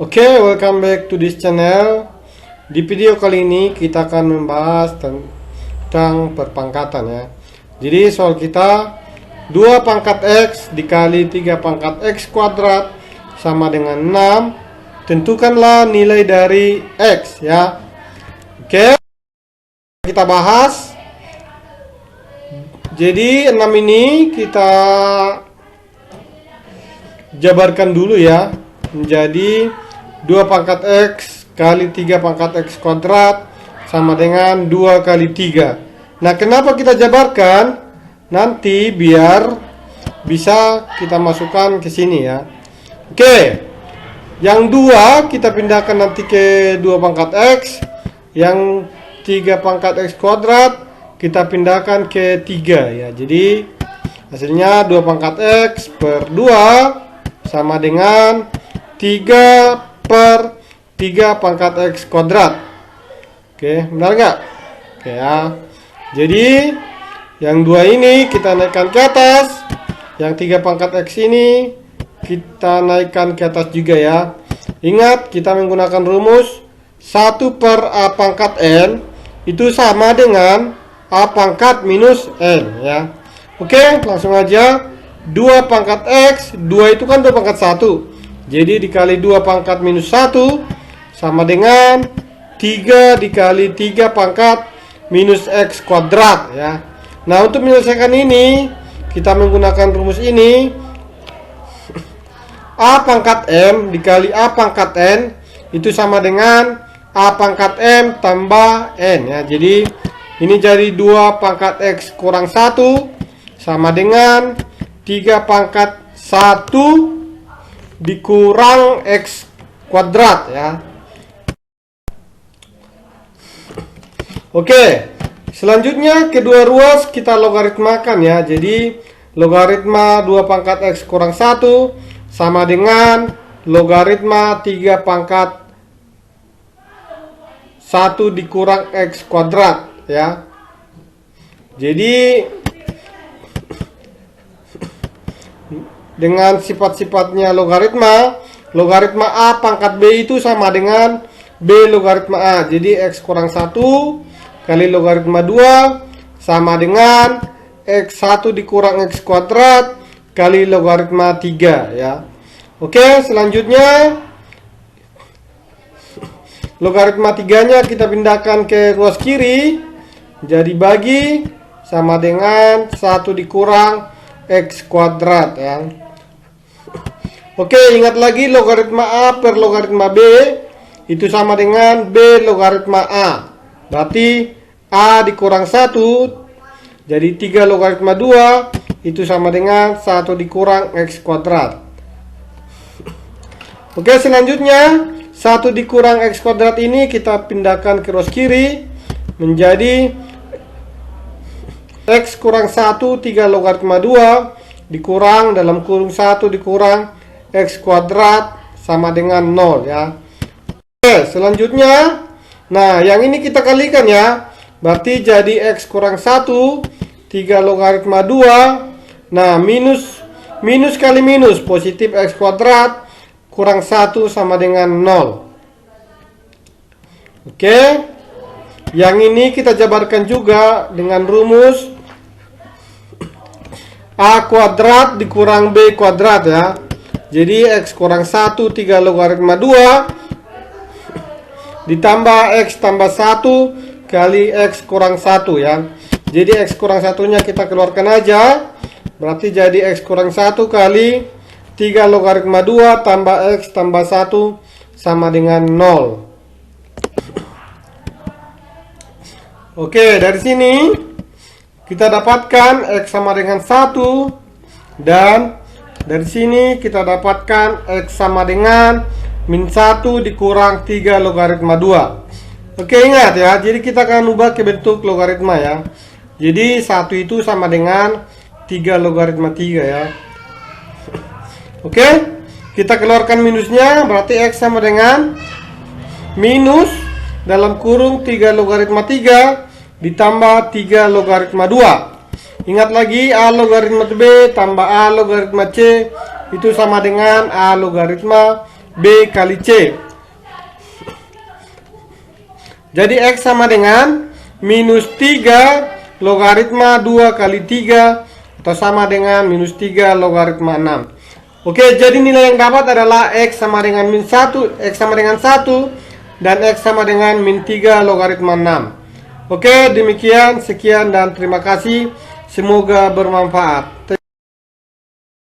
Oke, welcome back to this channel. Di video kali ini kita akan membahas tentang perpangkatan ya. Jadi soal kita 2 pangkat X dikali 3 pangkat X kuadrat sama dengan 6. Tentukanlah nilai dari X ya. Oke, kita bahas. Jadi 6 ini kita jabarkan dulu ya, menjadi 2 pangkat X kali 3 pangkat X kuadrat sama dengan 2 kali 3. Nah, kenapa kita jabarkan? Nanti biar bisa kita masukkan ke sini ya. Oke, yang 2 kita pindahkan nanti ke 2 pangkat X. Yang 3 pangkat X kuadrat kita pindahkan ke 3 ya. Jadi hasilnya 2 pangkat X per 2 sama dengan 3 per 3 pangkat X kuadrat. Oke, benar nggak? Oke ya. Jadi yang 2 ini kita naikkan ke atas. Yang 3 pangkat X ini kita naikkan ke atas juga ya. Ingat, kita menggunakan rumus 1 per A pangkat N itu sama dengan A pangkat minus N ya. Oke, langsung aja. 2 pangkat X, 2 itu kan 2 pangkat 1. Jadi dikali 2 pangkat minus 1 sama dengan 3 dikali 3 pangkat minus X kuadrat ya. Nah, untuk menyelesaikan ini kita menggunakan rumus ini. A pangkat M dikali A pangkat N itu sama dengan A pangkat M tambah N ya. Jadi ini jadi 2 pangkat X kurang 1 sama dengan 3 pangkat 1 dikurang X kuadrat ya. Oke, selanjutnya kedua ruas kita logaritmakan ya. Jadi logaritma 2 pangkat X kurang 1 sama dengan logaritma 3 pangkat 1 dikurang X kuadrat ya. Jadi dengan sifat-sifatnya logaritma A pangkat B itu sama dengan B logaritma A. Jadi X kurang 1 kali logaritma 2 sama dengan X1 dikurang X kuadrat kali logaritma 3 ya. Oke, selanjutnya logaritma 3-nya kita pindahkan ke ruas kiri. Jadi bagi sama dengan 1 dikurang X kuadrat ya. Oke, ingat lagi logaritma A per logaritma B itu sama dengan B logaritma A. Berarti A dikurang 1. Jadi 3 logaritma 2 itu sama dengan 1 dikurang X kuadrat. Oke, selanjutnya 1 dikurang X kuadrat ini kita pindahkan ke ruas kiri menjadi X kurang 1 3 logaritma 2 dikurang dalam kurung 1 dikurang X kuadrat sama dengan 0 ya. Oke, selanjutnya nah yang ini kita kalikan ya. Berarti jadi X kurang 1 3 logaritma 2. Nah, minus kali minus positif X kuadrat kurang 1 sama dengan 0. Oke, yang ini kita jabarkan juga dengan rumus A kuadrat dikurang B kuadrat ya. Jadi X kurang 1 3 logaritma 2 ditambah X tambah 1 kali X kurang 1 ya. Jadi X kurang 1-nya kita keluarkan aja. Berarti jadi X kurang 1 kali 3 logaritma 2 tambah X tambah 1 sama dengan 0. Oke, dari sini kita dapatkan X sama dengan 1. Dan dari sini kita dapatkan X sama dengan min 1 dikurang 3 logaritma 2. Oke, ingat ya. Jadi kita akan ubah ke bentuk logaritma ya. Jadi 1 itu sama dengan 3 logaritma 3 ya. Oke, kita keluarkan minusnya. Berarti X sama dengan minus dalam kurung 3 logaritma 3 ditambah 3 logaritma 2. Ingat lagi, A logaritma B tambah A logaritma C itu sama dengan A logaritma B kali C. Jadi X sama dengan minus 3 logaritma 2 kali 3 atau sama dengan minus 3 logaritma 6. Oke, jadi nilai yang dapat adalah X sama dengan min 1, X sama dengan 1, dan X sama dengan min 3 logaritma 6. Oke, demikian, sekian dan terima kasih. Semoga bermanfaat.